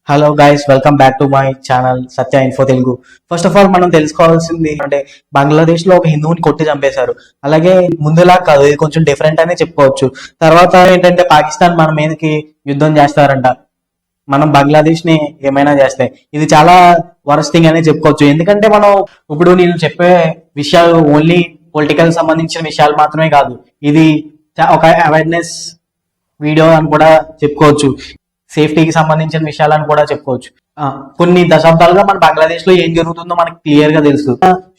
Hello guys, welcome back to my channel Satya info Telugu. First of all మనం తెలుసుకోవాల్సింది అంటే బంగ్లాదేశ్ లో ఒక హిందువుని కొట్టి చంపేశారు. అలాగే ముందులా కాదు, ఇది కొంచెం డిఫరెంట్ అనే చెప్పుకోవచ్చు. తర్వాత ఏంటంటే పాకిస్తాన్ మన మీదకి యుద్ధం చేస్తారంట మనం బంగ్లాదేశ్ ని ఏమైనా చేస్తే. ఇది చాలా వరస్ట్ థింగ్ అనే చెప్పుకోవచ్చు. ఎందుకంటే మనం ఇప్పుడు నేను చెప్పే విషయాలు ఓన్లీ పొలిటికల్ సంబంధించిన విషయాలు మాత్రమే కాదు, ఇది ఒక అవేర్నెస్ వీడియో అని కూడా చెప్పుకోవచ్చు. సేఫ్టీకి సంబంధించిన విషయాలను కూడా చెప్పుకోవచ్చు. కొన్ని దశాబ్దాలుగా మన బంగ్లాదేశ్ లో ఏం జరుగుతుందో మనకి క్లియర్ గా తెలుసు.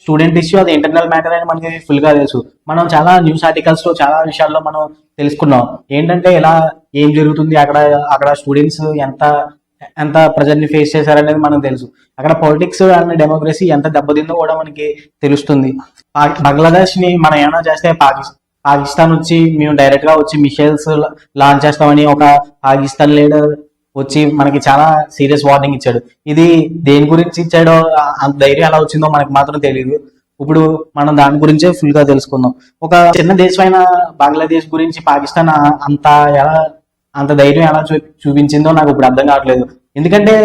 స్టూడెంట్ ఇష్యూ అది ఇంటర్నల్ మ్యాటర్ అని మనకి ఫుల్ గా తెలుసు. మనం చాలా న్యూస్ ఆర్టికల్స్ లో చాలా విషయాల్లో మనం తెలుసుకున్నాం ఏంటంటే ఎలా ఏం జరుగుతుంది అక్కడ. అక్కడ స్టూడెంట్స్ ఎంత ఎంత ప్రెజర్ ని ఫేస్ చేశారనేది మనకు తెలుసు. అక్కడ పొలిటిక్స్ అండ్ డెమోక్రసీ ఎంత దెబ్బతిందో కూడా మనకి తెలుస్తుంది. బంగ్లాదేశ్ ని మనం ఏమైనా చేస్తే పాకిస్తాన్ వచ్చి మేము డైరెక్ట్ గా వచ్చి మిసైల్స్ లాంచ్ చేస్తామని ఒక పాకిస్తాన్ లీడర్ వచ్చి మనకి చాలా సీరియస్ వార్నింగ్ ఇచ్చాడు. ఇది దేని గురించి ఇచ్చాడో, అంత ధైర్యం ఎలా వచ్చిందో మనకు మాత్రం తెలియదు. ఇప్పుడు మనం దాని గురించే ఫుల్ గా తెలుసుకుందాం. ఒక చిన్న దేశమైన బంగ్లాదేశ్ గురించి పాకిస్తాన్ అంత ఎలా అంత ధైర్యం ఎలా చూపించిందో నాకు ఇప్పుడు అర్థం కావట్లేదు. ఎందుకంటే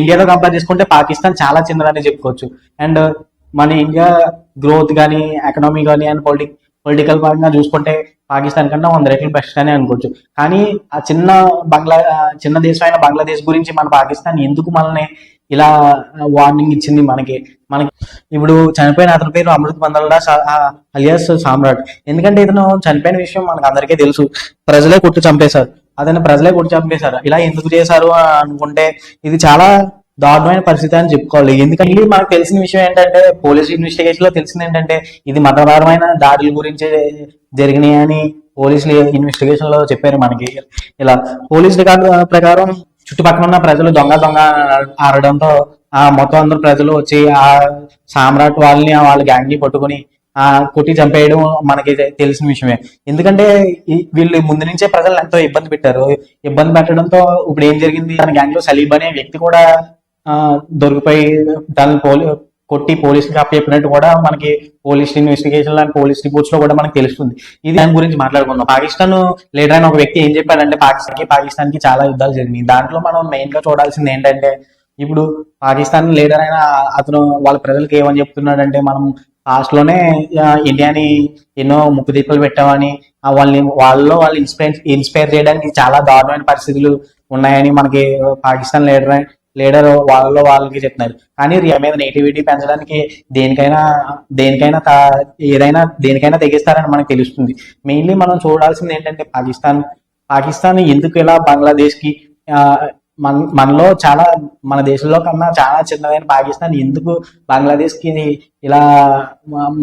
ఇండియాతో కంపేర్ చేసుకుంటే పాకిస్తాన్ చాలా చిన్నదని చెప్పుకోవచ్చు. అండ్ మన ఇండియా గ్రోత్ కానీ ఎకనామీ కానీ అండ్ పొలిటికల్ పరంగా చూసుకుంటే పాకిస్తాన్ కన్నా 100 రెట్లు బెస్ట్ అని అనుకోవచ్చు. కానీ ఆ చిన్న దేశమైన బంగ్లాదేశ్ గురించి మన పాకిస్తాన్ ఎందుకు మనల్ని ఇలా వార్నింగ్ ఇచ్చింది మనకి ఇప్పుడు చనిపోయిన అతని పేరు అమృత్ మందల్డా అలియాస్ సామ్రాట్. ఎందుకంటే ఇతను చనిపోయిన విషయం మనకు అందరికీ తెలుసు. ప్రజలే కొట్టి చంపేశారు. ప్రజలే కొట్టి చంపేశారు. ఇలా ఎందుకు చేశారు అనుకుంటే ఇది చాలా దారుణమైన పరిస్థితి అని చెప్పుకోవాలి. ఎందుకంటే మనకు తెలిసిన విషయం ఏంటంటే పోలీస్ ఇన్వెస్టిగేషన్ లో తెలిసింది ఏంటంటే ఇది మతపరమైన దాడుల గురించి జరిగినాయి అని పోలీసులు ఇన్వెస్టిగేషన్ లో చెప్పారు మనకి. ఇలా పోలీస్ రికార్డు ప్రకారం చుట్టుపక్కల ఉన్న ప్రజలు దొంగ ఆడడంతో మొత్తం అందరు ప్రజలు వచ్చి ఆ సామ్రాట్ వాళ్ళ గ్యాంగ్ ని పట్టుకుని కొట్టి చంపేయడం మనకి తెలిసిన విషయమే. ఎందుకంటే వీళ్ళు ముందు నుంచే ప్రజలు ఎంతో ఇబ్బంది పెట్టారు. ఇబ్బంది పెట్టడంతో ఇప్పుడు ఏం జరిగింది, తన గ్యాంగ్ లో సలీబ్ అనే వ్యక్తి కూడా దొరికిపోయి దాన్ని కొట్టి పోలీసులకు అప్పచెప్పినట్టు కూడా మనకి police investigation and police reports లో కూడా మనకి తెలుస్తుంది. ఇది దాని గురించి మాట్లాడుకుందాం. పాకిస్తాన్ లీడర్ అయిన ఒక వ్యక్తి ఏం చెప్పాడంటే పాకిస్తాన్ కి చాలా యుద్ధాలు జరిగినాయి. దాంట్లో మనం మెయిన్ గా చూడాల్సింది ఏంటంటే ఇప్పుడు పాకిస్తాన్ లీడర్ అయిన అతను వాళ్ళ ప్రజలకు ఏమని చెప్తున్నాడంటే మనం పాస్ట్ లోనే ఇండియాని ఎన్నో ముక్కుదీపాలు పెట్టామని వాళ్ళు ఇన్స్పైర్ చేయడానికి చాలా దారుణమైన పరిస్థితులు ఉన్నాయని మనకి పాకిస్తాన్ లీడర్ వాళ్ళకి చెప్తున్నారు. కానీ మీద నెగిటివిటీ పెంచడానికి దేనికైనా దేనికైనా తెగిస్తారని మనకు తెలుస్తుంది. మెయిన్లీ మనం చూడాల్సింది ఏంటంటే పాకిస్తాన్ ఎందుకు ఇలా బంగ్లాదేశ్ కి మనలో చాలా మన దేశంలో కన్నా చాలా చిన్నదైన పాకిస్తాన్ ఎందుకు బంగ్లాదేశ్ కి ఇలా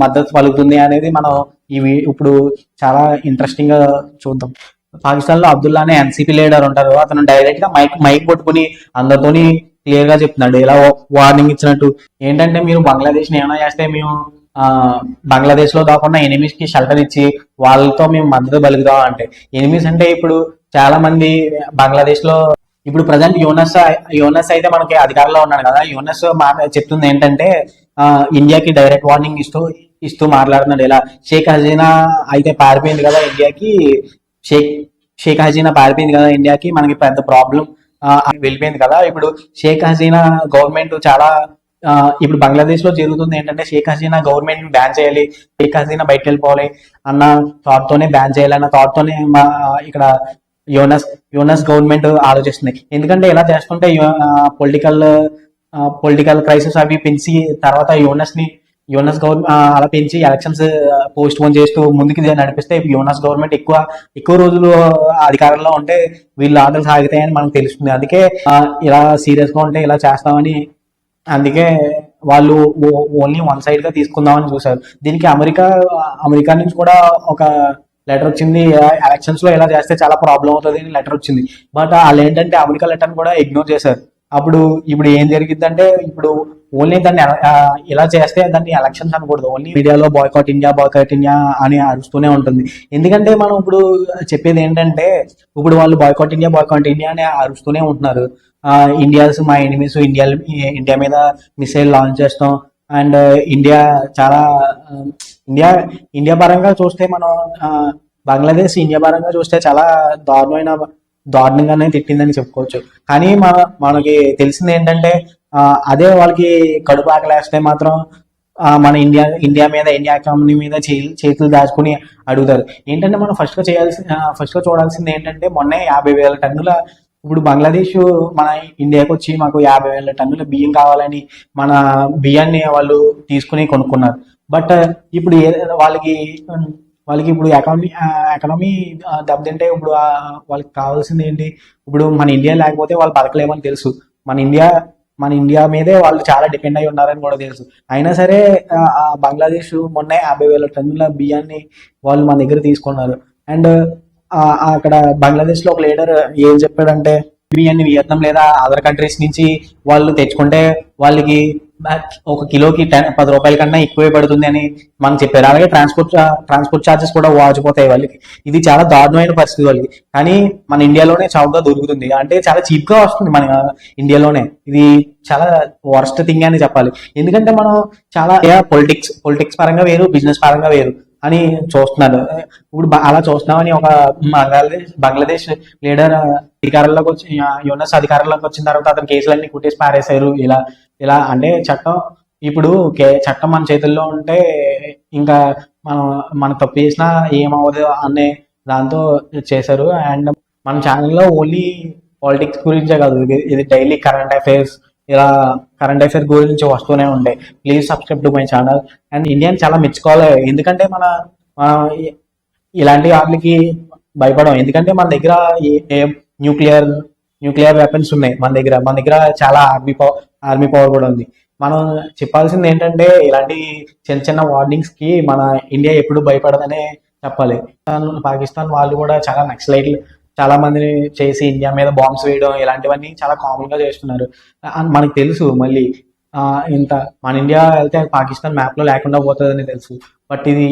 మద్దతు పలుకుతుంది అనేది మనం ఇప్పుడు చాలా ఇంట్రెస్టింగ్ గా చూద్దాం. పాకిస్తాన్ లో అబ్దుల్లా అనే ఎన్సీపీ లీడర్ ఉంటారు. అతను డైరెక్ట్ గా మైక్ పట్టుకుని అందరితోని క్లియర్ గా చెప్తున్నాడు ఇలా వార్నింగ్ ఇచ్చినట్టు. ఏంటంటే మీరు బంగ్లాదేశ్ ని ఏమైనా చేస్తే మేము బంగ్లాదేశ్ లో కాకుండా ఎనిమీస్ కి షెల్టర్ ఇచ్చి వాళ్ళతో మేము మద్దతు పలుకుదాం అంటే. ఎనిమీస్ అంటే ఇప్పుడు చాలా మంది బంగ్లాదేశ్ లో ఇప్పుడు ప్రజెంట్ యూనస్ అయితే మనకి అధికారంలో ఉన్నాడు కదా. యూనస్ చెప్తుంది ఏంటంటే ఇండియాకి డైరెక్ట్ వార్నింగ్ ఇస్తూ మాట్లాడుతున్నాడు. ఇలా షేక్ హసీనా అయితే పారిపోయింది కదా ఇండియాకి. షేక్ హసీనా పారిపోయింది కదా ఇండియాకి, మనకి పెద్ద ప్రాబ్లం వెళ్ళిపోయింది కదా. ఇప్పుడు షేక్ హసీనా గవర్నమెంట్ చాలా ఇప్పుడు బంగ్లాదేశ్ లో జరుగుతుంది ఏంటంటే షేక్ హసీనా గవర్నమెంట్ బ్యాన్ చేయాలి, షేక్ హసీనా బయటకు వెళ్ళిపోవాలి అన్న థాట్ తోనే బ్యాన్ చేయాలన్న థాట్ తోనే ఇక్కడ యూనస్ గవర్నమెంట్ ఆలోచిస్తుంది. ఎందుకంటే ఇలా చేసుకుంటే పొలిటికల్ క్రైసిస్ అవి పెంచి తర్వాత యూనస్ గవర్నమెంట్ అలా పెంచి ఎలక్షన్స్ పోస్ట్ పోన్ చేస్తూ ముందుకు నడిపిస్తే యూనస్ గవర్నమెంట్ ఎక్కువ రోజులు అధికారంలో ఉంటే వీళ్ళు ఆటలు సాగుతాయని మనకు తెలుస్తుంది. అందుకే ఇలా సీరియస్ గా ఉంటే ఇలా చేస్తామని, అందుకే వాళ్ళు ఓన్లీ వన్ సైడ్ గా తీసుకుందామని చూశారు. దీనికి అమెరికా నుంచి కూడా ఒక లెటర్ వచ్చింది. ఎలక్షన్స్ లో ఇలా చేస్తే చాలా ప్రాబ్లం అవుతుంది అని లెటర్ వచ్చింది. బట్ వాళ్ళు ఏంటంటే అమెరికా లెటర్ కూడా ఇగ్నోర్ చేశారు. ఇప్పుడు ఏం జరిగిందంటే ఇప్పుడు ఓన్లీ దాన్ని ఇలా చేస్తే దాన్ని ఎలక్షన్స్ అనకూడదు. ఓన్లీ మీడియాలో బాయ్కాట్ ఇండియా అని అరుస్తూనే ఉంటుంది. ఎందుకంటే మనం ఇప్పుడు చెప్పేది ఏంటంటే ఇప్పుడు వాళ్ళు బాయ్కాట్ ఇండియా అని అరుస్తూనే ఉంటున్నారు. ఇండియాస్ మా ఎనిమీస్, ఇండియా మీద మిసైల్ లాంచ్ చేస్తాం అండ్ ఇండియా పరంగా చూస్తే మనం బంగ్లాదేశ్ ఇండియా పరంగా చూస్తే చాలా దారుణమైన దారుణంగానే తిట్టిందని చెప్పుకోవచ్చు. కానీ మనకి తెలిసింది ఏంటంటే అదే వాళ్ళకి కడుపు ఆకలేస్తే మాత్రం మన ఇండియా మీద, ఇండియా ఎకానమీ మీద చేతులు దాచుకుని అడుగుతారు. ఏంటంటే మనం ఫస్ట్ గా చూడాల్సింది ఏంటంటే మొన్నే 50,000 టన్నుల ఇప్పుడు బంగ్లాదేశ్ మన ఇండియాకి వచ్చి మాకు 50,000 టన్నుల బియ్యం కావాలని మన బియ్యాన్ని వాళ్ళు తీసుకుని కొనుక్కున్నారు. బట్ ఇప్పుడు వాళ్ళకి వాళ్ళకి ఇప్పుడు ఎకానమీ దెబ్బతింటే ఇప్పుడు వాళ్ళకి కావాల్సింది ఏంటి? ఇప్పుడు మన ఇండియా లేకపోతే వాళ్ళు బతకలేమని తెలుసు. మన ఇండియా మన ఇండియా మీదే వాళ్ళు చాలా డిపెండ్ అయి ఉన్నారని కూడా తెలుసు. అయినా సరే బంగ్లాదేశ్ మొన్న 50,000 టన్నుల బియ్యాన్ని వాళ్ళు మన దగ్గర తీసుకున్నారు. అండ్ అక్కడ బంగ్లాదేశ్ లో ఒక లీడర్ ఏం చెప్పాడంటే బియ్యాన్ని వియత్నాం లేదా అదర్ కంట్రీస్ నుంచి వాళ్ళు తెచ్చుకుంటే వాళ్ళకి ఒక కిలోకి 10 రూపాయల కన్నా ఎక్కువే పడుతుంది అని మనం చెప్పారు. అలాగే ట్రాన్స్పోర్ట్ ఛార్జెస్ కూడా వాచిపోతాయి వాళ్ళకి. ఇది చాలా దారుణమైన పరిస్థితి వాళ్ళకి. కానీ మన ఇండియాలోనే చౌకగా దొరుకుతుంది, అంటే చాలా చీప్ గా వస్తుంది మన ఇండియాలోనే. ఇది చాలా వర్స్ట్ థింగ్ అని చెప్పాలి. ఎందుకంటే మనం చాలా పొలిటిక్స్ పరంగా వేరు, బిజినెస్ పరంగా వేరు అని చూస్తున్నారు. ఇప్పుడు అలా చూస్తున్నామని ఒక బంగ్లాదేశ్ లీడర్ అధికారంలోకి వచ్చి యుఎన్ఎస్ అధికారంలోకి వచ్చిన తర్వాత అతని కేసులన్నీ కుట్టేసి పారేశారు. ఇలా అంటే చట్టం మన చేతుల్లో ఉంటే ఇంకా మన తప్పు చేసినా ఏమవ్వదు అనే దాంతో చేశారు. అండ్ మన ఛానల్లో ఓన్లీ పాలిటిక్స్ గురించే కాదు, ఇది డైలీ కరెంట్ అఫైర్స్ గురించి వస్తూనే ఉంటాయి. Please subscribe to my channel. And ఇండియాని చాలా మెచ్చుకోవాలి, ఎందుకంటే మన ఇలాంటి వాటికి భయపడం. ఎందుకంటే మన దగ్గర న్యూక్లియర్ వెపన్స్ ఉన్నాయి. మన దగ్గర చాలా ఆర్మీ పవర్ కూడా ఉంది. మనం చెప్పాల్సింది ఏంటంటే ఇలాంటి చిన్న చిన్న వార్నింగ్స్ కి మన ఇండియా ఎప్పుడు భయపడదనే చెప్పాలి. పాకిస్తాన్ వాళ్ళు కూడా చాలా నక్సలైట్లు చాలా మందిని చేసి ఇండియా మీద బాంబ్స్ వేయడం ఇలాంటివన్నీ చాలా కామన్ గా చేస్తున్నారు. మనకు తెలుసు మళ్ళీ మన ఇండియా వెళ్తే పాకిస్తాన్ మ్యాప్ లో లేకుండా పోతుందని తెలుసు. బట్ ఇది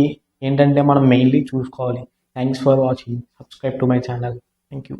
ఏంటంటే మనం మెయిన్లీ చూసుకోవాలి. Thanks for watching. Subscribe to my channel. Thank you.